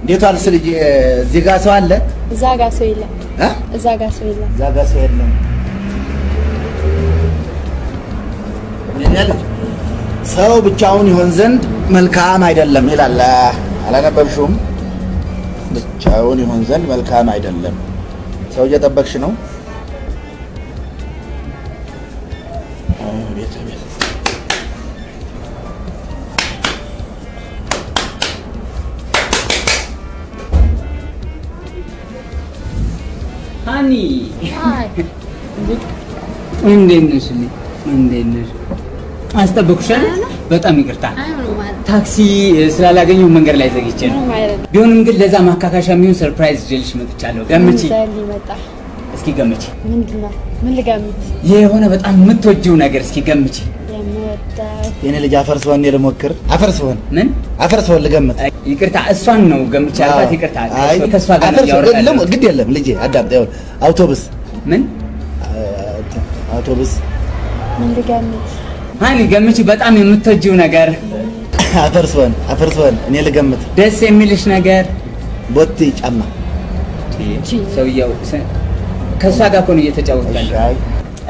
እንዴት ዋልስ ልጅ? እዚህ ጋር ሰው አለ? እዛ ጋር ሰው የለም። እዛ ጋር ሰው የለም። እዛ ጋር ሰው የለም። ሰው ብቻውን ይሆን ዘንድ መልካም አይደለም ይላል። አላነበብሽውም? ብቻውን ይሆን ዘንድ መልካም አይደለም። ሰው እየጠበቅሽ ነው? ሃኒ እንዴት ነሽ? እንዴት ነሽ? አስጠበቅኩሽ አይደል? በጣም ይቅርታ ታክሲ ስላላገኘሁ መንገድ ላይ ዘግቼ ነው። ቢሆንም ግን ለዛ ማካካሻ የሚሆን ሰርፕራይዝ ይዤልሽ መጥቻለሁ። ገምቺ እስኪ ገምቺ። ምንድነው? ምን ልገምት? የሆነ በጣም የምትወጂው ነገር እስኪ ገምቺ። የኔ ልጅ አፈር ስሆን ልሞክር። አፈር ስሆን ምን አፈር ስሆን ልገምት። ይቅርታ እሷን ነው ገምቼ ያልኳት። ይቅርታ ከእሷ ጋር ነው ያወራሁት። ግድ የለም ልጄ አዳምጥ። ይኸውልህ አውቶቡስ። ምን አውቶቡስ? ምን ልገምት? ሃኒ ገምቺ። በጣም የምትወጂው ነገር አፈር ስሆን እኔ ልገምት። ደስ የሚልሽ ነገር ቦቲ ጫማ። ሰውየው ከእሷ ጋር እኮ ነው እየተጫወትኩ ያለው።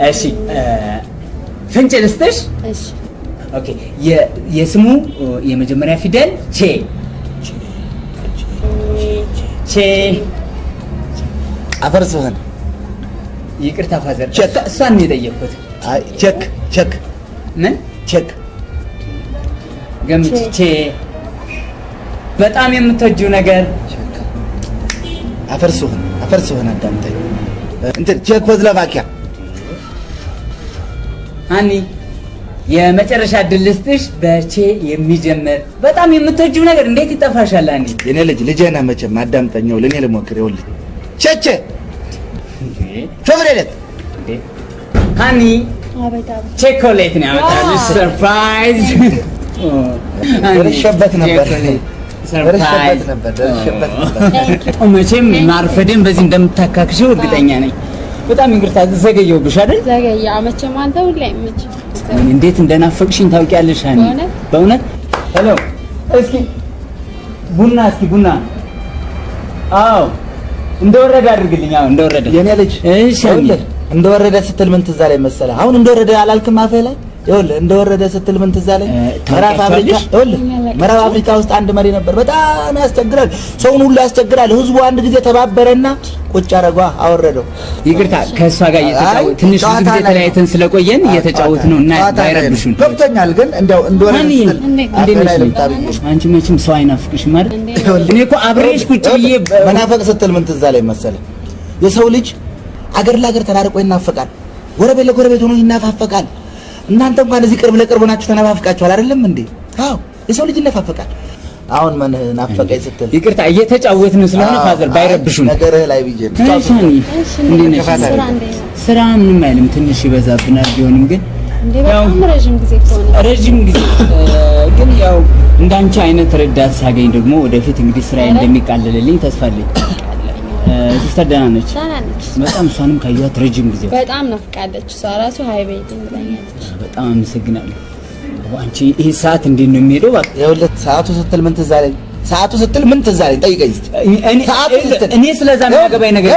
እሺ ፍንጭ ልስጥሽ? እሺ ኦኬ። የስሙ የመጀመሪያ ፊደል ቼ። አፈር ስሆን ይቅርታ ፋዘር፣ እሷን ነው የጠየቅኩት። አይ ቼክ ምን ቼክ ገምቺ። ቼ በጣም የምትወጂው ነገር አፈር ስሆን አዳምጠኝ። እንትን ቼኮስሎቫኪያ። ሃኒ የመጨረሻ እድል ልስጥሽ። በቼ የሚጀምር በጣም የምትወጂው ነገር እንዴት ይጠፋሻል? ሃኒ የኔ ልጅ ልጄ ነህ መቼም አዳምጠኝ። እኔ ልሞክር። ይኸውልህ ቼቼ ቾኮሌት። ሃኒ ቾኮሌት ነው ያመጣልሽ። ሰርፕራይዝ። ደርሼበት ነበር። መቼም ማርፈዴን በዚህ እንደምታካክሽው እርግጠኛ ነኝ። በጣም ይቅርታ ዘገየሁብሽ አይደል? ዘገየ። መቼም አንተ ሁሌ አይመች። እንዴት እንደናፈቅሽኝ ታውቂያለሽ ሃኒ። በእውነት ሄሎ፣ እስኪ ቡና አዎ እንደወረደ አድርግልኝ። አዎ እንደወረደ የኔ ልጅ። እሺ እንደወረደ ስትል ምን ትዝ አለኝ መሰለህ? አሁን እንደወረደ አላልክም አፈ ላይ? ይኸውልህ እንደወረደ ስትል ምን ትዝ አለኝ? ምዕራብ አፍሪካ ውስጥ አንድ መሪ ነበር። በጣም ያስቸግራል፣ ሰውን ሁሉ ያስቸግራል። ህዝቡ አንድ ጊዜ ተባበረና ቁጭ አረጓ አወረደው። ይቅርታ ከእሷ ጋር እየተጫወትን ትንሽ ጊዜ ተለያይተን ስለቆየን እየተጫወትን ነው እና ባይረብሹን ገብቶኛል። ግን እንደው እንደወረደ አንቺ መቼም ሰው አይናፍቅሽም አይደል? እኔ እኮ አብሬሽ ቁጭ ብዬ መናፈቅ ስትል ምን ትዝ አለኝ መሰለህ? የሰው ልጅ አገር ለአገር ተራርቆ ይናፈቃል፣ ጎረቤት ለጎረቤት ሆኖ ይናፋፈቃል። እናንተ እንኳን እዚህ ቅርብ ለቅርብ ሆናችሁ ተነፋፍቃችኋል አይደለም እንዴ? አዎ የሰው ልጅ ይነፋፈቃል። አሁን ምን ናፈቀኝ ስትል ይቅርታ እየተጫወትን ስለሆነ ፋዘር ባይረብሹን ነገርህ ላይ ቢጄ ስራ ምንም አይልም፣ ትንሽ ይበዛብናል። ቢሆንም ግን ያው ረጅም ጊዜ ግን ያው እንዳንቺ አይነት ረዳት ሳገኝ ደግሞ ወደፊት እንግዲህ ስራዬ እንደሚቃለልልኝ ተስፋ አለኝ። ሲስተር ደህና ነች? በጣም እሷንም ካየኋት ረጅም ጊዜ በጣም ናፍቃለች። እሷ ራሱ ሃይ ቤት ብላኛለች። በጣም አመሰግናለሁ። አንቺ ይሄ ሰዓት እንዴት ነው የሚሄደው? ይኸውልህ ሰዓቱ ስትል ምን ትዝ አለኝ? ጠይቀኝ እስኪ። እኔ ስለዛ የሚያገባኝ ነገር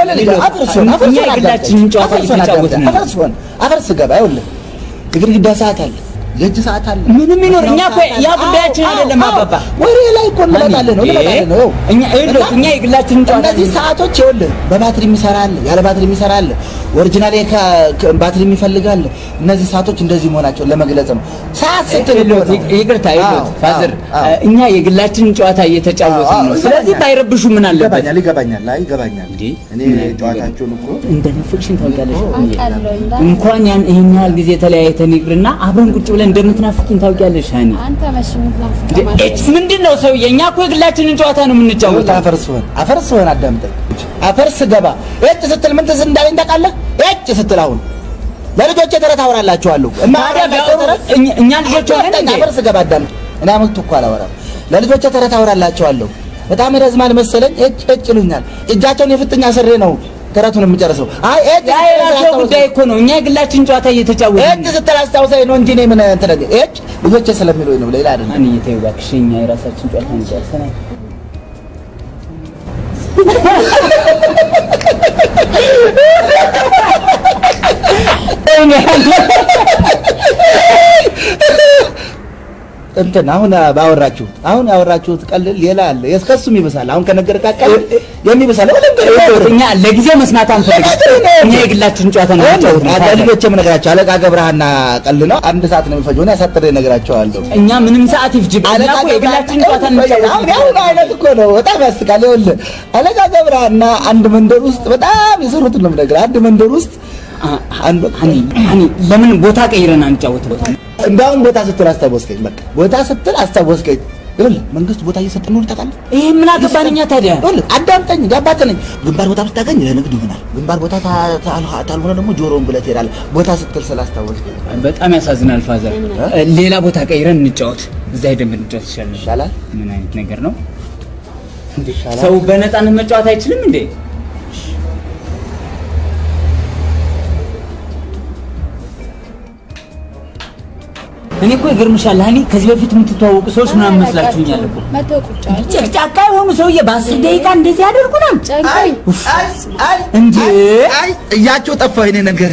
እኛ የግላችንን ጨዋታ እየተጫወትን ነው። አፈር ስገባ ይኸውልህ የግድግዳ ሰዓት አለ፣ የእጅ ሰዓት አለ። ምንም ይኖር እኛ እኮ ያ ጉዳያችን አይደለም። አባባ ወሬ ላይ እኮ እንመጣለን ነው። እኛ የግላችንን ጨዋታ እነዚህ ሰዓቶች ይኸውልህ በባትሪ የሚሰራ አለ፣ ያለ ባትሪ የሚሰራ አለ፣ ኦሪጂናል ባትሪ የሚፈልግ አለ። እነዚህ ሰዓቶች እንደዚህ መሆናቸውን ለመግለጽ ነው። ሰዓት ስትል ይቅርታ ፋዘር፣ እኛ የግላችንን ጨዋታ እየተጫወትን ነው። ስለዚህ ባይረብሹ ምን አለበት? ይገባኛል። እኔ ጨዋታችሁን እኮ እንደናፈቅሽኝ ታውቂያለሽ። እንኳን ይሄን ያህል ጊዜ ተለያይተን ይቅርና አብረን ቁጭ ብለን እንደምትናፍቂኝ ታውቂያለሽ ሃኒ። አንተ መሽም ናፍቀህ ምንድነው ሰውዬ? እኛ እኮ የግላችንን ጨዋታ ነው የምንጫወተው። አፈር ስሆን አዳምጠኝ። አፈር ስገባ እጭ ስትል ምን ትዝ እንዳለኝ ታውቃለህ? እጭ ስትል አሁን ለልጆቼ ተረት አወራላችኋለሁ። እኛ ልጆቼ ሆነን አፈር ስገባ አዳምጥ። እኔ አመት እኮ አላወራም። ለልጆቼ ተረት አወራላችኋለሁ። በጣም ይረዝማል መሰለኝ። እጭ ይሉኛል። እጃቸውን የፍጥኛ ስሬ ነው ተረቱን የምጨርሰው። አይ የራሱ ጉዳይ እኮ ነው። እኛ የግላችን ጨዋታ እየተጫወትን እጭ ስትል አስታውሰኝ ነው እንጂ እኔ ምን እንትን እጭ ልጆቼ ስለሚሉኝ ነው፣ ሌላ አይደለም። እኔ ተይው እባክሽ፣ እኛ የራሳችን ጨዋታ እንጨርሰናል። እንትን አሁን ያወራችሁት ቀልል ሌላ አለ። የስከሱም ይብሳል። አሁን ከነገርካት የሚብሳል እኛ ለጊዜው መስማት አንፈልግም። እኛ የግላችን ጨዋታ ነው የምንጫወተው። ልጆችም ነገራቸው አለቃ ገብረሃና ቀልድ ነው። 1 ሰዓት ነው የሚፈጀው። እኔ አሳጥሬ ነገራቸዋለሁ። እኛ ምንም ሰዓት ይፍጅብ። አለቃ የግላችን ጨዋታ ነው የምንጫወተው። አሁን አይነት እኮ ነው። በጣም ያስቃል። ይኸውልህ አለቃ ገብረሃና አንድ መንደር ውስጥ በጣም የሰሩትን ነው የምነግርህ። አንድ መንደር ውስጥ ለምን ቦታ ቀይረን አንጫወተው? እንዳውም ቦታ ስትል አስታወስከኝ። በቃ ቦታ ስትል አስታወስከኝ። ይኸውልህ መንግስት ቦታ እየሰጠን ነው ታውቃለህ። ይሄ ምን አገባንኛ ታዲያ? ይኸውልህ አዳምጠኝ፣ ጋባተኝ። ግንባር ቦታ ብታገኝ ለንግድ ይሆናል። ግንባር ቦታ ታልሆነ ደግሞ ጆሮውን ብለህ ትሄዳለህ። ቦታ ስትል ስላስታወስከኝ በጣም ያሳዝናል ፋዘር። ሌላ ቦታ ቀይረን እንጫወት። እዛ ሄደን ብንጫወት ይሻላል። ምን አይነት ነገር ነው እንዴ? ሰው በነፃነት መጫወት አይችልም እንዴ? እኔ እኮ ይገርምሻል ሃኒ፣ ከዚህ በፊት የምትተዋወቁ ሰዎች ምናምን መስላችሁኛል እኮ። ጨቅጫቃ የሆኑ ሰውዬ በ10 ደቂቃ እንደዚህ ያደርጉናል። እንዴ እያቸው ጠፋ። እኔ ነገር